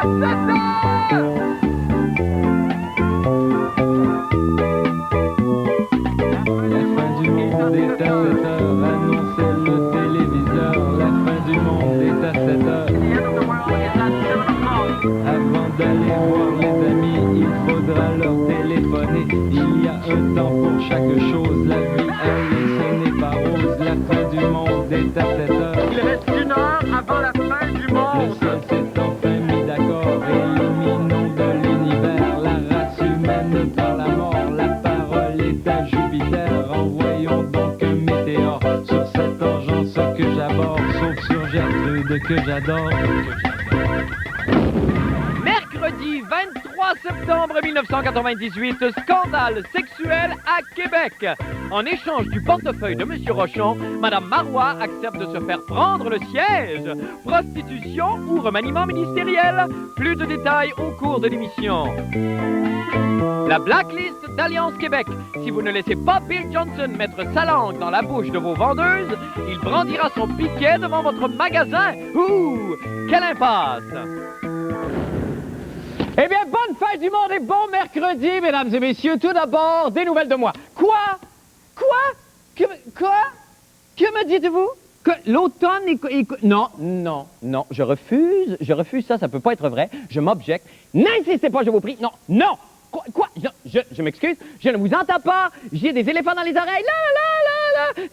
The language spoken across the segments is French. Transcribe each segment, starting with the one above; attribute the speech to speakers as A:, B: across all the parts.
A: Avant d'aller voir les amis, il faudra leur téléphoner. Il y a un temps pour chaque chose, la vie, ce n'est pas rose. La fin du monde est à 7 heures.
B: Il reste 1 heure avant la fin du
A: Le
B: monde.
A: ciel s'est enfin mis d'accord, éliminons de l'univers la race humaine par la mort. La parole est à Jupiter, envoyons donc un météore sur cette urgence que j'aborde, sauf sur Gertrude que j'adore.
C: Mercredi 23 septembre 1998, scandale sexuel à Québec. En échange du portefeuille de M. Rochon, Mme Marois accepte de se faire prendre le siège. Prostitution ou remaniement ministériel? Plus de détails au cours de l'émission. La blacklist d'Alliance Québec. Si vous ne laissez pas Bill Johnson mettre sa langue dans la bouche de vos vendeuses, il brandira son piquet devant votre magasin. Ouh, quelle impasse! Eh bien, bonne fête du monde et bon mercredi, mesdames et messieurs. Tout d'abord, des nouvelles de moi. Quoi? Que me dites-vous? Que l'automne est... Non, je refuse ça peut pas être vrai. Je m'objecte. N'insistez pas, je vous prie. Non. Quoi? Je m'excuse, je ne vous entends pas. J'ai des éléphants dans les oreilles. La.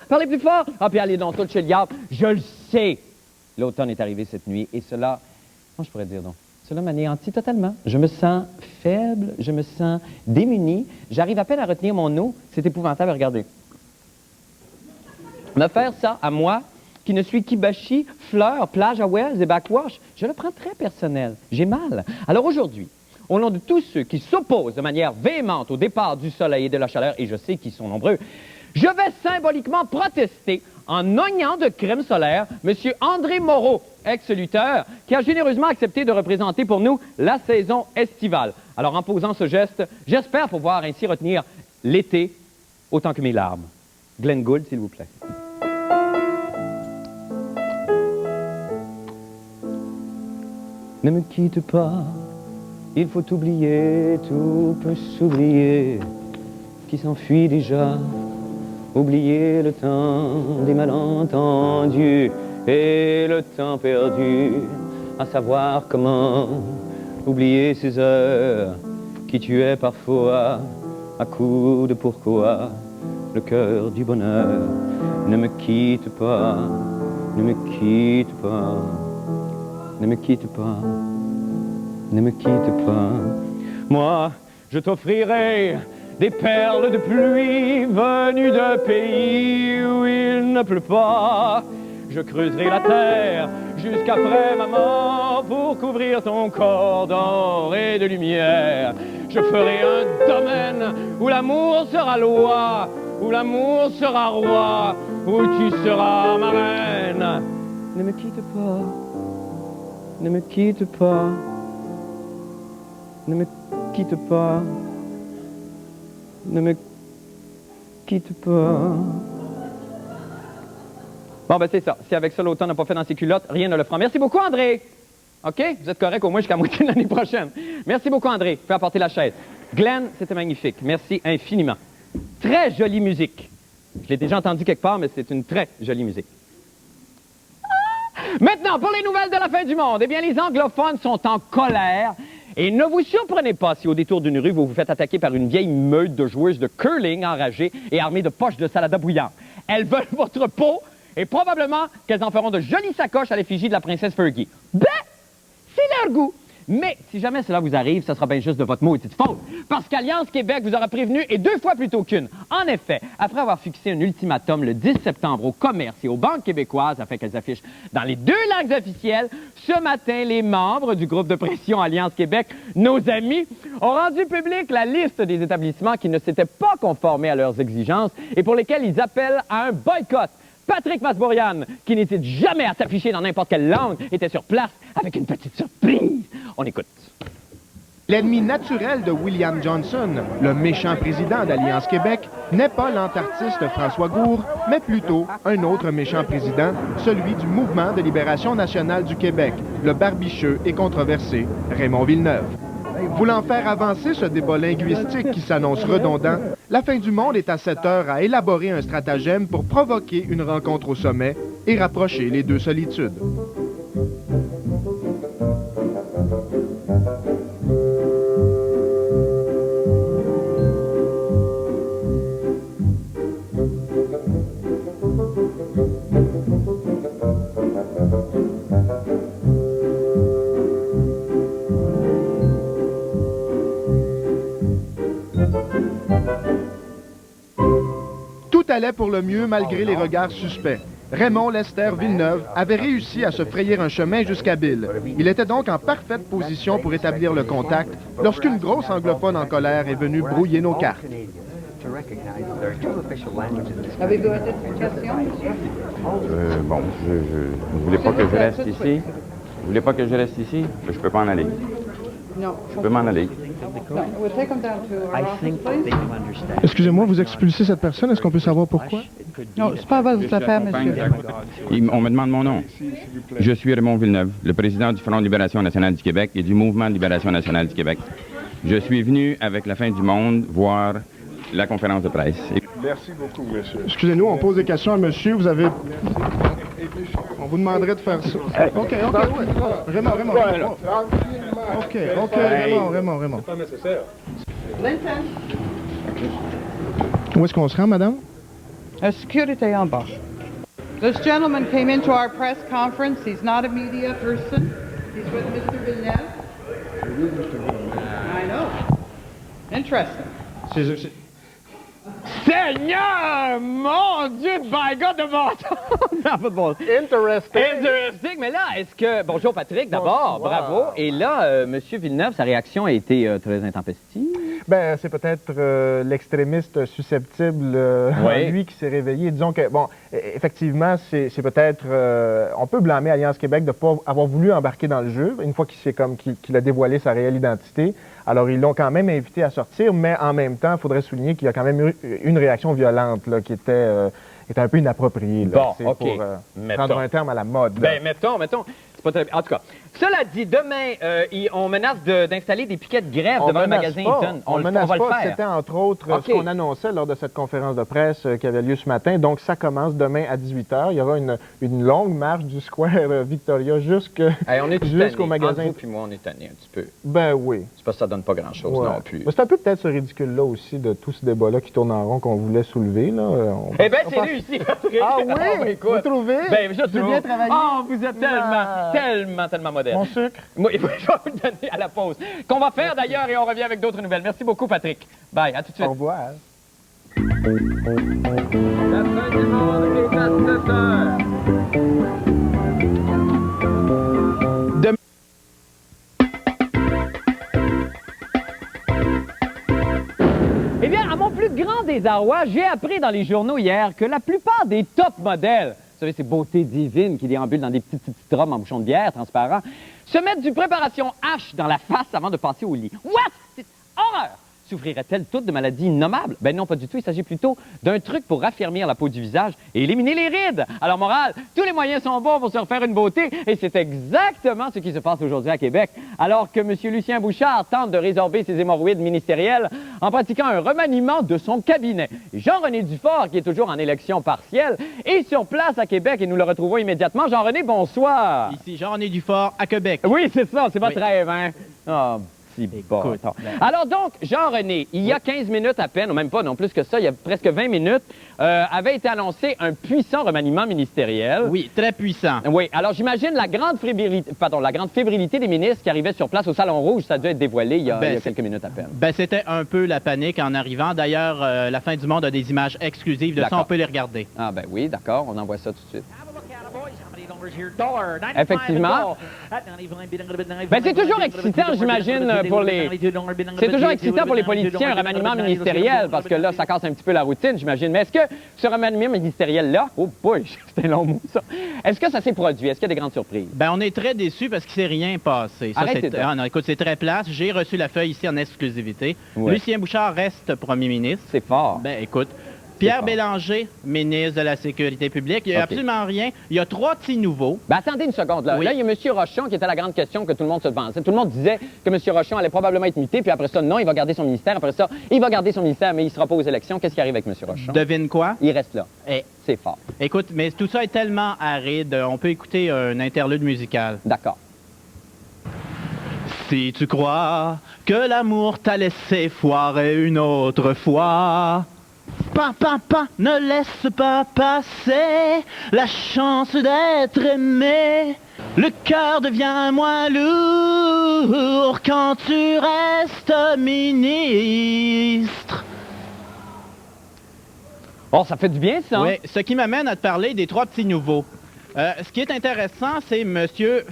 C: Parlez plus fort. Ah, puis allez dans tout chez le diable. Je le sais. L'automne est arrivé cette nuit et cela... Comment je pourrais dire donc? Cela m'anéantit totalement. Je me sens faible, je me sens démuni. J'arrive à peine à retenir mon eau. C'est épouvantable, regardez. Me faire ça à moi, qui ne suis qu'Ibashi, Fleur, plage à Wells et backwash, je le prends très personnel. J'ai mal. Alors aujourd'hui, au nom de tous ceux qui s'opposent de manière véhémente au départ du soleil et de la chaleur, et je sais qu'ils sont nombreux, je vais symboliquement protester en oignant de crème solaire M. André Moreau, ex-lutteur, qui a généreusement accepté de représenter pour nous la saison estivale. Alors, en posant ce geste, j'espère pouvoir ainsi retenir l'été autant que mes larmes. Glenn Gould, s'il vous plaît. Ne me quitte pas, il faut oublier, tout peut s'oublier, qui s'enfuit déjà. Oublier le temps des malentendus et le temps perdu, à savoir comment oublier ces heures qui tuaient parfois à coups de pourquoi le cœur du bonheur. Ne me quitte pas, ne me quitte pas, ne me quitte pas, ne me quitte pas. Moi, je t'offrirai des perles de pluie venues de pays où il ne pleut pas. Je creuserai la terre jusqu'après ma mort pour couvrir ton corps d'or et de lumière. Je ferai un domaine où l'amour sera loi, où l'amour sera roi, où tu seras ma reine. Ne me quitte pas, ne me quitte pas, ne me quitte pas. Ne me quitte pas. Bon, ben c'est ça. Si avec ça, l'automne n'a pas fait dans ses culottes, rien ne le fera. Merci beaucoup, André. OK? Vous êtes correct au moins jusqu'à moitié de l'année prochaine. Merci beaucoup, André. Fais apporter la chaise. Glenn, c'était magnifique. Merci infiniment. Très jolie musique. Je l'ai déjà entendu quelque part, mais c'est une très jolie musique. Maintenant, pour les nouvelles de la fin du monde, eh bien, les anglophones sont en colère. Et ne vous surprenez pas si au détour d'une rue, vous vous faites attaquer par une vieille meute de joueuses de curling enragées et armées de poches de salade bouillante. Elles veulent votre peau et probablement qu'elles en feront de jolies sacoches à l'effigie de la princesse Fergie. Ben, c'est leur goût. Mais si jamais cela vous arrive, ça sera bien juste de votre maudite faute. Parce qu'Alliance Québec vous aura prévenu et 2 fois plutôt qu'une. En effet, après avoir fixé un ultimatum le 10 septembre au commerce et aux banques québécoises afin qu'elles affichent dans les 2 langues officielles, ce matin, les membres du groupe de pression Alliance Québec, nos amis, ont rendu publique la liste des établissements qui ne s'étaient pas conformés à leurs exigences et pour lesquels ils appellent à un boycott. Patrick Masbourian, qui n'hésite jamais à s'afficher dans n'importe quelle langue, était sur place avec une petite surprise. On écoute.
D: L'ennemi naturel de William Johnson, le méchant président d'Alliance Québec, n'est pas l'antartiste François Gourde, mais plutôt un autre méchant président, celui du Mouvement de libération nationale du Québec, le barbicheux et controversé Raymond Villeneuve. Voulant faire avancer ce débat linguistique qui s'annonce redondant, La fin du monde est à 7 heures à élaborer un stratagème pour provoquer une rencontre au sommet et rapprocher les deux solitudes. Tout allait pour le mieux malgré les regards suspects. Raymond Lester Villeneuve avait réussi à se frayer un chemin jusqu'à Bill. Il était donc en parfaite position pour établir le contact lorsqu'une grosse anglophone en colère est venue brouiller nos cartes.
E: Avez-vous identification, monsieur?
F: Bon, vous voulez pas que je reste ici? Vous voulez pas que je reste ici? Je peux pas en aller.
E: Non.
F: Je peux m'en aller.
E: No, we'll take them down to our office, please.
D: Excusez-moi, vous expulsez cette personne. Est-ce qu'on peut savoir pourquoi?
E: Non, c'est pas votre affaire, monsieur.
F: On me demande mon nom. Je suis Raymond Villeneuve, le président du Front de libération nationale du Québec et du Mouvement de libération nationale du Québec. Je suis venu avec la fin du monde voir la conférence de presse.
D: Merci beaucoup, monsieur. Excusez-nous, on pose des questions à monsieur. Vous avez... On vous demanderait de faire ça. OK, ouais. Raymond. OK, Raymond.
E: Linton,
D: Où est-ce qu'on se rend, madame?
E: la sécurité en bas. This gentleman came into our press conference. He's not a media person. He's with Mr. Villeneuve. I know. Interesting.
G: Seigneur! Mon Dieu, by God de bâton! Interesting! Mais là, est-ce que... Bonjour Patrick, d'abord, bravo. Et là, Monsieur Villeneuve, sa réaction a été très intempestive.
D: Ben, c'est peut-être l'extrémiste susceptible, lui, qui s'est réveillé. Disons que, bon, effectivement, c'est peut-être... on peut blâmer Alliance Québec de ne pas avoir voulu embarquer dans le jeu, une fois qu'il a dévoilé sa réelle identité. Alors, ils l'ont quand même invité à sortir, mais en même temps, il faudrait souligner qu'il y a quand même eu une réaction violente là, qui était un peu inappropriée. Là.
G: Bon, OK.
D: Pour prendre un terme à la mode. Là.
G: Ben, mettons. C'est pas très... En tout cas, cela dit, demain, on menace d'installer des piquets de grève devant le magasin Eaton.
D: On va le faire. C'était entre autres ce qu'on annonçait lors de cette conférence de presse qui avait lieu ce matin. Donc, ça commence demain à 18 h. Il y aura une longue marche du Square Victoria jusqu'au magasin.
G: Entre vous et moi, on est tanné un petit peu.
D: Ben oui.
G: C'est parce que ça donne pas grand-chose non plus.
D: C'est un peu peut-être ce ridicule-là aussi de tout ce débat-là qui tourne en rond qu'on voulait soulever. Là.
G: Eh bien, c'est réussi, Patrick.
D: Ah oui? Écoute, vous trouvez?
G: Ben, je trouve.
D: bien travaillé.
G: Oh, vous êtes tellement moderne.
D: Mon sucre?
G: Oui, je vais vous le donner à la pause. Qu'on va faire d'ailleurs et on revient avec d'autres nouvelles. Merci beaucoup, Patrick. Bye, à tout de suite.
D: Au revoir.
A: La fin du monde est à 7 heures.
G: Eh bien, à mon plus grand désarroi, j'ai appris dans les journaux hier que la plupart des top modèles, vous savez, ces beautés divines qui déambulent dans des petites robes en bouchon de bière transparent, se mettent du préparation H dans la face avant de passer au lit. What? C'est horreur! Souffriraient-elles toutes de maladies innommables? Ben non, pas du tout. Il s'agit plutôt d'un truc pour raffermir la peau du visage et éliminer les rides. Alors, morale, tous les moyens sont bons pour se refaire une beauté et c'est exactement ce qui se passe aujourd'hui à Québec. Alors que M. Lucien Bouchard tente de résorber ses hémorroïdes ministériels en pratiquant un remaniement de son cabinet. Jean-René Dufort, qui est toujours en élection partielle, est sur place à Québec et nous le retrouvons immédiatement. Jean-René, bonsoir.
H: Ici Jean-René Dufort à Québec.
G: Oui, c'est ça, c'est votre rêve, hein? Oh. Bon. Alors donc, Jean-René, il y a 15 minutes à peine, ou même pas, non plus que ça, il y a presque 20 minutes, avait été annoncé un puissant remaniement ministériel.
H: Oui, très puissant.
G: Oui, alors j'imagine la grande fébrilité des ministres qui arrivaient sur place au Salon Rouge, ça a dû être dévoilé il y a quelques minutes à peine.
H: Ben, c'était un peu la panique en arrivant. D'ailleurs, la fin du monde a des images exclusives de ça, on peut les regarder.
G: Ah ben oui, d'accord, on envoie ça tout de suite. Effectivement. Ben, c'est toujours excitant, j'imagine, pour les... C'est toujours excitant pour les politiciens, un remaniement ministériel, parce que là, ça casse un petit peu la routine, j'imagine. Mais est-ce que ce remaniement ministériel-là... Oh boy, c'était un long mot, ça. Est-ce que ça s'est produit? Est-ce qu'il y a des grandes surprises?
H: Ben, on est très déçus parce qu'il ne s'est rien passé. Ça,
G: Arrêtez donc.
H: non, écoute, c'est très place. J'ai reçu la feuille ici en exclusivité.
G: Ouais.
H: Lucien Bouchard reste premier ministre.
G: C'est fort.
H: Ben, écoute. Pierre
G: fort.
H: Bélanger, ministre de la Sécurité publique. Il n'y a
G: OK.
H: absolument rien. Il y a 3 petits nouveaux.
G: Ben, attendez une seconde, là.
H: Oui.
G: Là, il y a M. Rochon qui était la grande question que tout le monde se pensait. Tout le monde disait que M. Rochon allait probablement être muté, puis après ça, non, il va garder son ministère. Après ça, il va garder son ministère, mais il ne sera pas aux élections. Qu'est-ce qui arrive avec M. Rochon?
H: Devine quoi?
G: Il reste là.
H: Eh,
G: C'est fort.
H: écoute, mais tout ça est tellement aride. On peut écouter un interlude musical.
G: D'accord.
H: Si tu crois que l'amour t'a laissé foirer une autre fois, ne laisse pas passer la chance d'être aimé. Le cœur devient moins lourd quand tu restes ministre.
G: Bon, ça fait du bien, ça.
H: Oui, ce qui m'amène à te parler des 3 petits nouveaux. Ce qui est intéressant, c'est M.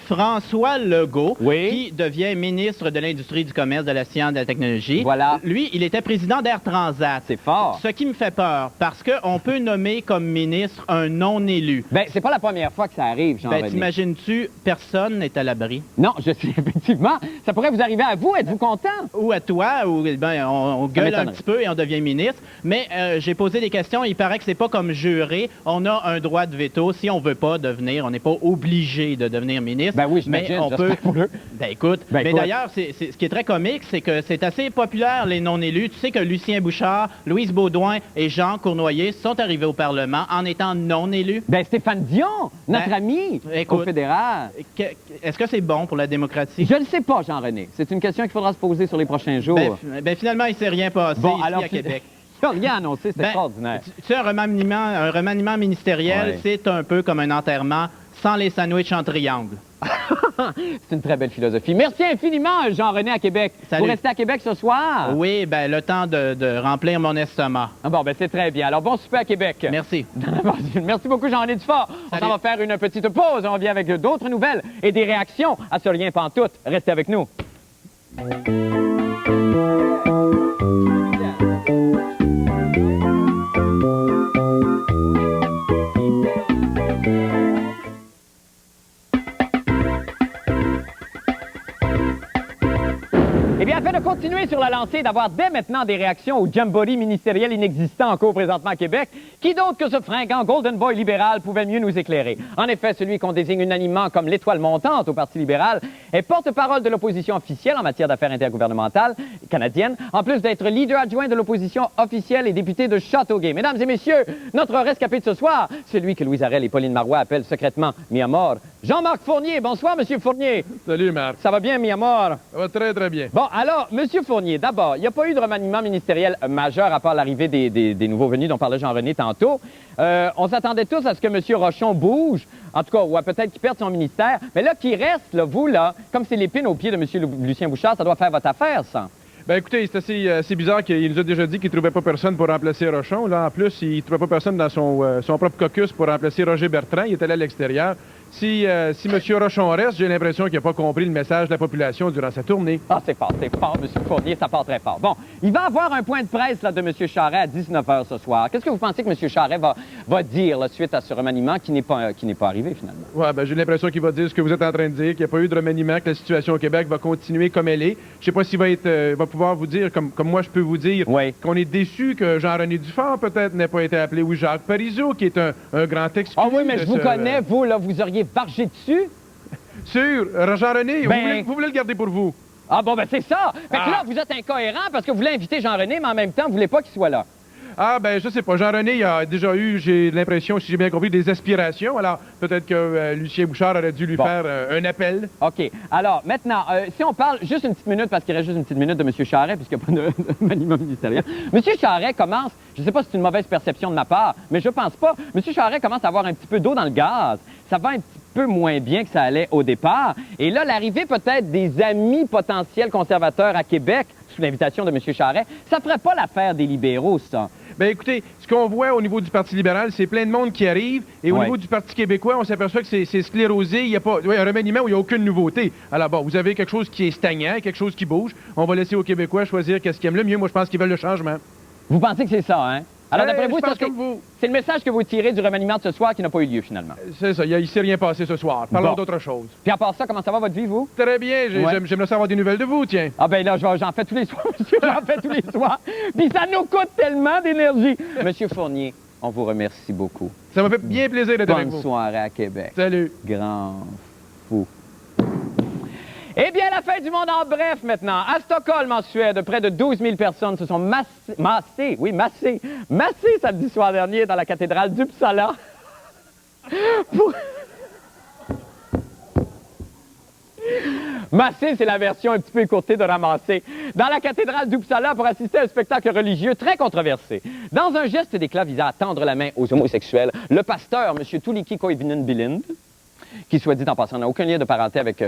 H: François Legault,
G: Oui.
H: qui devient ministre de l'Industrie, du Commerce, de la Science, de la Technologie.
G: Voilà.
H: Lui, il était président d'Air Transat.
G: C'est fort.
H: Ce qui me fait peur, parce qu'on peut nommer comme ministre un non-élu.
G: Ben, c'est pas la première fois que ça arrive, Jean-René.
H: Ben, t'imagines-tu, personne n'est à l'abri.
G: Non, je sais, effectivement. Ça pourrait vous arriver à vous. Êtes-vous content?
H: Ou à toi, ou ben, on gueule un
G: m'étonnerait.
H: petit peu et on devient ministre. Mais j'ai posé des questions, il paraît que c'est pas comme juré. On a un droit de veto. Si on veut pas devenir, on n'est pas obligé de devenir ministre.
G: Ben oui,
H: mais
G: j'imagine,
H: on peut.
G: j'espère pour eux.
H: Ben écoute,
G: Ben,
H: mais
G: écoute.
H: d'ailleurs, ce qui est très comique, c'est que c'est assez populaire, les non-élus. Tu sais que Lucien Bouchard, Louise Baudouin et Jean Cournoyer sont arrivés au Parlement en étant non-élus.
G: Ben, Stéphane Dion, notre
H: Ben,
G: ami
H: écoute.
G: au fédéral.
H: Est-ce que c'est bon pour la démocratie?
G: Je ne sais pas, Jean-René. C'est une question qu'il faudra se poser sur les prochains jours.
H: Ben, finalement, il ne s'est rien passé
G: Bon,
H: ici
G: alors,
H: à Québec.
G: Il n'y a rien annoncé, c'est
H: Ben,
G: extraordinaire.
H: Tu sais, un remaniement ministériel,
G: Ouais.
H: c'est un peu comme un enterrement sans les sandwichs en triangle.
G: C'est une très belle philosophie. Merci infiniment, Jean-René, à Québec.
H: Salut.
G: Vous restez à Québec ce soir?
H: Oui, ben le temps de remplir mon estomac.
G: Ah bon, ben c'est très bien. Alors, bon souper à Québec.
H: Merci.
G: Merci beaucoup, Jean-René Dufort. On
H: Salut.
G: s'en va faire une petite pause. On vient avec d'autres nouvelles et des réactions à ce lien pantoute. Restez avec nous. Eh bien, afin de continuer sur la lancée, d'avoir dès maintenant des réactions au jamboree ministériel inexistant en cours présentement à Québec, qui d'autre que ce fringant Golden Boy libéral pouvait mieux nous éclairer? En effet, celui qu'on désigne unanimement comme l'étoile montante au Parti libéral est porte-parole de l'opposition officielle en matière d'affaires intergouvernementales canadiennes, en plus d'être leader adjoint de l'opposition officielle et député de Châteauguay. Mesdames et messieurs, notre rescapé de ce soir, celui que Louise Arel et Pauline Marois appellent secrètement mi amor, Jean-Marc Fournier. Bonsoir, Monsieur Fournier.
I: Salut, Marc.
G: Ça va bien, mi amor?
I: Ça va très, très bien.
G: Bon, alors, Monsieur Fournier, d'abord, il n'y a pas eu de remaniement ministériel majeur à part l'arrivée des nouveaux venus dont parlait Jean-René tantôt. On s'attendait tous à ce que M. Rochon bouge, en tout cas, ou à peut-être qu'il perde son ministère. Mais là, qu'il reste, là, vous, là, comme c'est l'épine au pied de M. Lucien Bouchard, ça doit faire votre affaire, ça.
I: Ben écoutez, c'est assez bizarre qu'il nous a déjà dit qu'il ne trouvait pas personne pour remplacer Rochon. Là, en plus, il ne trouvait pas personne dans son propre caucus pour remplacer Roger Bertrand. Il est allé à l'extérieur. Si M. Rochon reste, j'ai l'impression qu'il n'a pas compris le message de la population durant sa tournée.
G: Ah, c'est fort, M. Fournier, ça part très fort. Bon, il va y avoir un point de presse là, de M. Charest à 19h ce soir. Qu'est-ce que vous pensez que M. Charest va dire là, suite à ce remaniement qui n'est pas arrivé, finalement?
I: Ouais, ben j'ai l'impression qu'il va dire ce que vous êtes en train de dire, qu'il n'y a pas eu de remaniement, que la situation au Québec va continuer comme elle est. Je sais pas s'il va pouvoir vous dire, comme moi je peux vous dire,
G: Oui.
I: qu'on est déçu que Jean-René Dufort peut-être n'ait pas été appelé, ou Jacques Parizeau, qui est un grand exclu.
G: Ah oui, mais
I: de
G: je vous
I: ce-
G: connais, vous, là, vous auriez vargé dessus.
I: Sûr, Jean-René,
G: Ben-
I: vous voulez le garder pour vous?
G: Ah bon, ben c'est ça. Fait que
I: Ah.
G: là, vous êtes incohérent parce que vous voulez inviter Jean-René, mais en même temps, vous voulez pas qu'il soit là.
I: Ah, ben, je sais pas. Jean-René, il a déjà eu, j'ai l'impression, si j'ai bien compris, des aspirations. Alors, peut-être que Lucien Bouchard aurait dû lui
G: Bon.
I: faire un appel.
G: OK. Alors, maintenant, si on parle juste une petite minute, parce qu'il reste juste une petite minute de M. Charest, puisqu'il n'y a pas de maniement ministériel. M. Charest commence, je ne sais pas si c'est une mauvaise perception de ma part, mais je pense pas. M. Charest commence à avoir un petit peu d'eau dans le gaz. Ça va un petit peu moins bien que ça allait au départ. Et là, l'arrivée peut-être des amis potentiels conservateurs à Québec, sous l'invitation de M. Charest, ça ferait pas l'affaire des libéraux, ça.
I: Ben écoutez, ce qu'on voit au niveau du Parti libéral, c'est plein de monde qui arrive. Et au
G: Ouais.
I: niveau du Parti québécois, on s'aperçoit que c'est sclérosé. Il y a pas un remaniement où il n'y a aucune nouveauté. Alors bon, vous avez quelque chose qui est stagnant, quelque chose qui bouge. On va laisser aux Québécois choisir qu'est-ce qu'ils aiment le mieux. Moi, je pense qu'ils veulent le changement.
G: Vous pensez que c'est ça, hein? Alors, d'après vous,
I: je pense
G: ça,
I: comme vous.
G: c'est le message que vous tirez du remaniement de ce soir qui n'a pas eu lieu, finalement.
I: C'est ça, il ne s'est rien passé ce soir. Parlons
G: Bon.
I: d'autre chose.
G: Puis à part ça, comment ça va votre vie, vous?
I: Très bien,
G: Ouais.
I: j'aimerais savoir des nouvelles de vous, tiens.
G: Ah ben là, j'en fais tous les soirs, monsieur, j'en fais tous les soirs. Puis ça nous coûte tellement d'énergie. Monsieur Fournier, on vous remercie beaucoup.
I: Ça m'a fait bien plaisir d'être avec
G: Bonne
I: vous.
G: soirée à Québec.
I: Salut.
G: Grand fou. Eh bien, la fin du monde en bref maintenant. À Stockholm, en Suède, près de 12 000 personnes se sont massées samedi soir dernier dans la cathédrale d'Uppsala pour... Massé, c'est la version un petit peu écourtée de ramasser. Dans la cathédrale d'Uppsala pour assister à un spectacle religieux très controversé. Dans un geste d'éclat visant à tendre la main aux homosexuels, le pasteur, M. Tuulikki Koivunen Bilind, qui, soit dit en passant, n'a aucun lien de parenté avec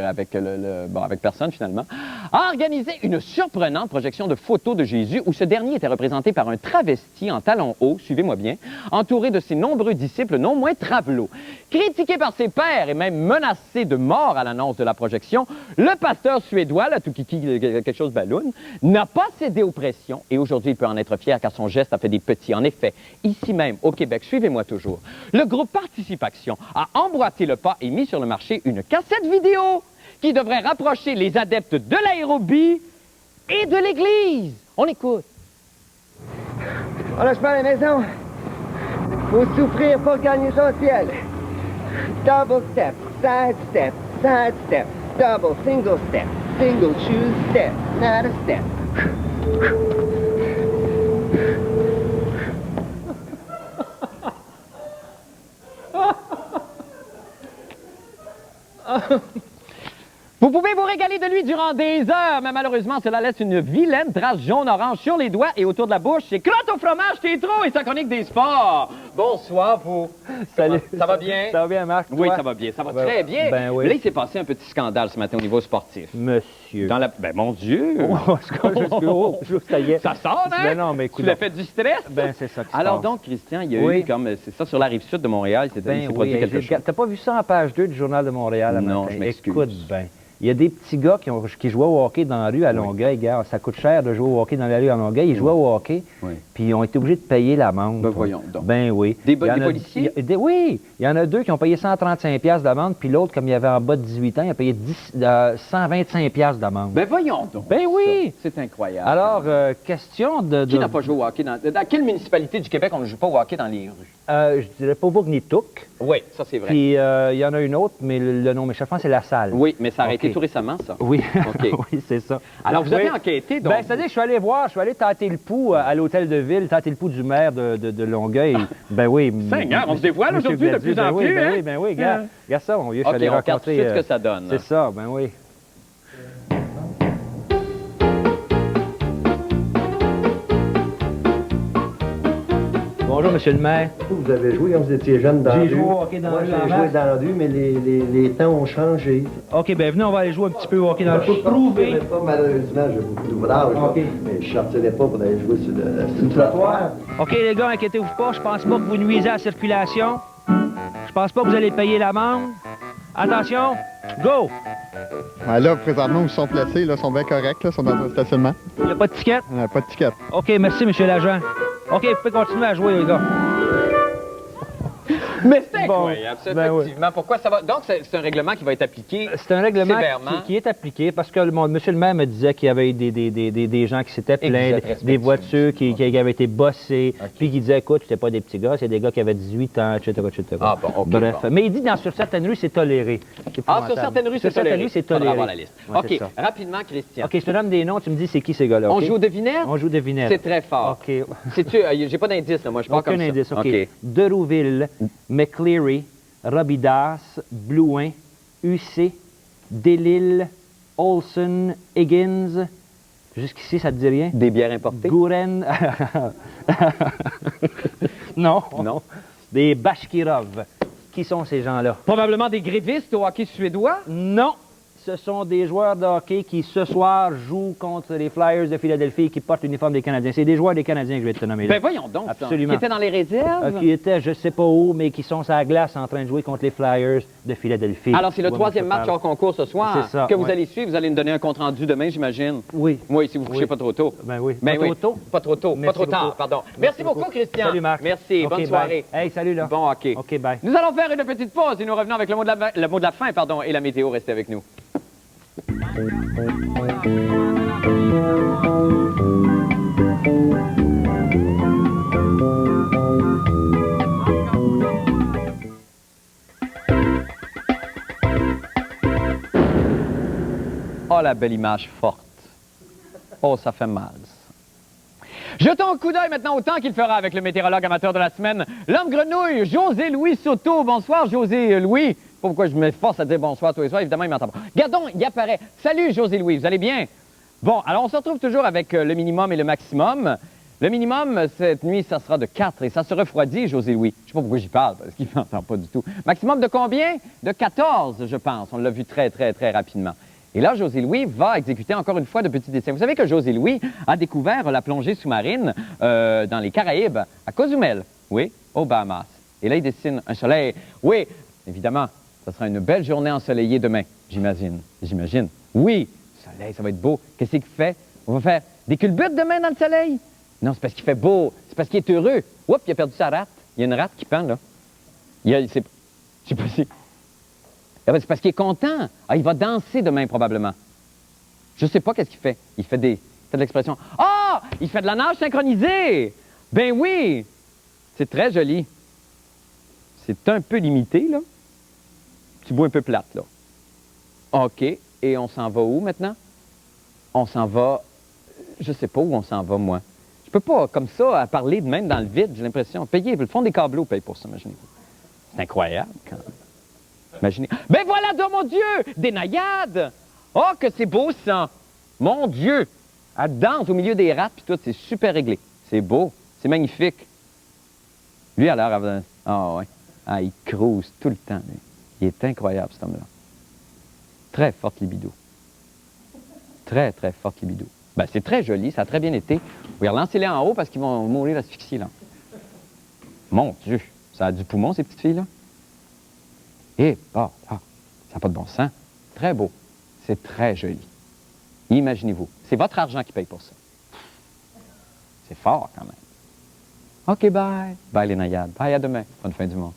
G: personne, finalement, a organisé une surprenante projection de photos de Jésus où ce dernier était représenté par un travesti en talons hauts, suivez-moi bien, entouré de ses nombreux disciples non moins travelots. Critiqué par ses pairs et même menacé de mort à l'annonce de la projection, le pasteur suédois, là, Tuulikki, quelque chose balloune, n'a pas cédé aux pressions et aujourd'hui il peut en être fier car son geste a fait des petits. En effet, ici même, au Québec, suivez-moi toujours, le groupe Participation a emboîté le pas et mis sur le marché une cassette vidéo qui devrait rapprocher les adeptes de l'aérobie et de l'Église. On écoute.
J: On lâche pas la maison. Faut souffrir pour gagner son ciel. Double step, side step, double single choose step, not a step.
G: Vous pouvez vous régaler de lui durant des heures, mais malheureusement, cela laisse une vilaine trace jaune-orange sur les doigts et autour de la bouche. C'est Crotte au fromage, t'es trop, et sa chronique des sports. Bonsoir, vous.
K: Salut.
G: Ça va bien?
K: Ça va bien, Marc?
G: Oui,
K: toi?
G: ça va bien. Ça va
K: Ben,
G: très bien.
K: ben oui.
G: Là, il s'est passé un petit scandale ce matin au niveau sportif.
K: Monsieur.
G: Dans la... Ben, mon Dieu!
K: Ça y est.
G: Ça sort, hein?
K: Ben non, mais écoute.
G: Tu l'as fait du stress?
K: Ben, c'est ça qui se
G: Alors
K: passe.
G: donc, Christian, il y a
K: Oui.
G: eu comme... C'est ça, sur la rive sud de Montréal, il s'est produit quelque chose.
K: T'as pas vu ça en page 2 du Journal de Montréal?
G: Non,
K: matin?
G: je m'excuse.
K: Écoute bien. Il y a des petits gars qui jouaient au hockey dans la rue à Longueuil. Gars, ça coûte cher de jouer au hockey dans la rue à Longueuil. Ils jouaient au hockey, puis ils ont été obligés de payer l'amende.
G: Ben voyons donc.
K: Ben oui.
G: Des
K: Il y en a-
G: policiers?
K: Oui. Il y en a deux qui ont payé 135$ d'amende, puis l'autre, comme il avait en bas de 18 ans, il a payé 125$ d'amende.
G: Ben voyons donc.
K: Ben oui.
G: Ça, c'est incroyable.
K: Alors, question de...
G: Qui n'a pas joué au hockey dans quelle municipalité du Québec on ne joue pas au hockey dans les rues?
K: Je dirais pas Bougnituk.
G: Oui, ça c'est vrai.
K: Puis il y en a une autre, mais le nom m'échappe, c'est La Salle.
G: Oui, mais ça a arrêté
K: OK.
G: tout récemment, ça.
K: Oui,
G: OK.
K: oui, c'est ça.
G: Alors, vous avez
K: Oui.
G: enquêté, donc...
K: Ben, c'est-à-dire que je suis allé voir, je suis allé tâter le pouls à l'hôtel de ville, tâter le pouls du maire de Longueuil. Ben oui.
G: Seigneur, on se dévoile
K: Monsieur
G: aujourd'hui de
K: Gladieux,
G: plus en
K: ben oui,
G: plus,
K: ben
G: hein?
K: oui, ben oui, regarde ça, mon vieux, je
G: OK,
K: suis allé
G: on regarde tout de
K: rencontrer...
G: suite ce que ça donne.
K: C'est ça, ben oui. Bonjour, monsieur le maire.
L: Vous avez joué quand vous étiez jeune dans la rue.
K: J'ai joué au hockey dans la
L: Moi,
K: rue
L: j'ai
K: en
L: joué
K: masse.
L: dans la rue, mais les temps ont changé.
K: OK, ben venez, on va aller jouer un petit peu au hockey dans le
L: Je
K: rue. Prouver.
L: pas, malheureusement, j'ai beaucoup d'ouvrage,
K: OK.
L: mais je sortirai pas pour aller jouer sur le trottoir.
K: OK, les gars, inquiétez-vous pas, je pense pas que vous nuisez à la circulation. Je pense pas que vous allez payer l'amende. Attention, go!
M: Là, présentement, où ils sont placés, là, sont bien corrects, là, sont dans un stationnement.
K: Il n'y a pas de ticket?
M: Pas de ticket.
K: OK, merci, monsieur l'agent. OK, vous pouvez continuer à jouer, les gars.
G: Mais c'est
K: Bon,
G: incroyable, ça,
K: ben oui.
G: effectivement. Pourquoi ça va... Donc, c'est un règlement qui va être appliqué
K: C'est un règlement
G: sévèrement.
K: qui est appliqué parce que monsieur le maire me disait qu'il y avait des gens qui s'étaient plaints,
G: Exact,
K: des voitures qui avaient été bossées, puis qui disaient, écoute, c'était pas des petits gars, c'est des gars qui avaient 18 ans, etc., etc.
G: Ah bon, OK.
K: Bref,
G: bon.
K: mais il dit sur certaines rues, c'est toléré. C'est
G: Ah, sur
K: épouvantable.
G: certaines rues, c'est
K: Sur certaines
G: toléré.
K: rues, c'est
G: Faudra
K: toléré.
G: avoir la liste.
K: Ouais, c'est
G: OK,
K: ça.
G: rapidement, Christian.
K: OK, je te donne des noms, tu me dis c'est qui ces gars-là.
G: On
K: OK?
G: joue au devinette?
K: On joue devinette.
G: C'est très fort.
K: OK.
G: Sais-tu, j'ai pas d'indice, là, moi, je pars
K: Aucun
G: comme ça.
K: indice, OK. Derouville, McCleary, Robidas, Blouin, UC, Delille, Olson, Higgins. Jusqu'ici, ça te dit rien?
G: Des bières importées?
K: Gouren. Non.
G: Non.
K: Des Bashkirov. Qui sont ces gens-là?
G: Probablement des grévistes au hockey suédois?
K: Non. ce sont des joueurs de hockey qui, ce soir, jouent contre les Flyers de Philadelphie qui portent l'uniforme des Canadiens. C'est des joueurs des Canadiens que je vais te nommer là.
G: Ben voyons donc,
K: absolument.
G: Qui étaient dans les réserves?
K: Qui étaient, je ne sais pas où, mais qui sont sur la glace en train de jouer contre les Flyers de Philadelphie.
G: Alors, c'est le troisième match hors concours ce soir.
K: C'est ça,
G: que vous allez suivre. Vous allez nous donner un compte-rendu demain, j'imagine.
K: Oui.
G: Oui, si vous ne couchez pas trop tôt.
K: Ben oui.
G: Ben
K: Pas trop tôt?
G: Pas trop tôt. Pas trop tard, pardon. Merci beaucoup, Christian.
K: Salut, Marc.
G: Merci.
K: OK,
G: bonne soirée.
K: Bye. Hey, salut, là.
G: Bon hockey.
K: OK, bye.
G: Nous allons faire une petite pause et nous revenons avec le mot de la fin, et la météo. Restez avec nous. Oh, la belle image forte. Oh, ça fait mal. Jetons un coup d'œil maintenant au temps qu'il fera avec le météorologue amateur de la semaine, l'homme grenouille, José-Louis Soto. Bonsoir, José-Louis. Pourquoi je m'efforce à dire bonsoir tous les soirs? Évidemment, il m'entend pas. Gardons, il apparaît. Salut, José-Louis, vous allez bien? Bon, alors on se retrouve toujours avec le minimum et le maximum. Le minimum, cette nuit, ça sera de 4 et ça se refroidit, José-Louis. Je sais pas pourquoi j'y parle, parce qu'il ne m'entend pas du tout. Maximum de combien? De 14, je pense. On l'a vu très, très, très rapidement. Et là, José-Louis va exécuter encore une fois de petits dessins. Vous savez que José-Louis a découvert la plongée sous-marine dans les Caraïbes, à Cozumel, oui, aux Bahamas. Et là, il dessine un soleil. Oui, évidemment, ça sera une belle journée ensoleillée demain, j'imagine. J'imagine. Oui, soleil, ça va être beau. Qu'est-ce qu'il fait? On va faire des culbutes demain dans le soleil? Non, c'est parce qu'il fait beau. C'est parce qu'il est heureux. Oups, il a perdu sa rate. Il y a une rate qui pend, là. Je sais pas si... C'est parce qu'il est content. Ah, il va danser demain, probablement. Je sais pas qu'est-ce qu'il fait. Il fait de l'expression. Ah! Il fait de la nage synchronisée! Ben oui! C'est très joli. C'est un peu limité, là. Petit bout un peu plate, là. OK. Et on s'en va où, maintenant? On s'en va... Je sais pas où on s'en va, moi. Je peux pas, comme ça, à parler de même dans le vide, j'ai l'impression. Payer, le fond des câbleaux paye pour ça, imaginez-vous. C'est incroyable, quand même. Imaginez. Ben voilà, donc, mon Dieu! Des naïades! Oh, que c'est beau, ça! Mon Dieu! Elle danse au milieu des rats, puis tout, c'est super réglé. C'est beau. C'est magnifique. Lui, alors, ah ouais. Ah, il crouse tout le temps, lui. Il est incroyable, cet homme-là. Très forte libido. Très, très forte libido. Ben, c'est très joli, ça a très bien été. Oui, relancez-les en haut parce qu'ils vont mourir d'asphyxie, là. Mon Dieu! Ça a du poumon, ces petites filles-là? Et, ça n'a pas de bon sens. Très beau. C'est très joli. Imaginez-vous. C'est votre argent qui paye pour ça. C'est fort, quand même. OK, bye. Bye, les naïades. Bye, à demain. Bonne fin du monde.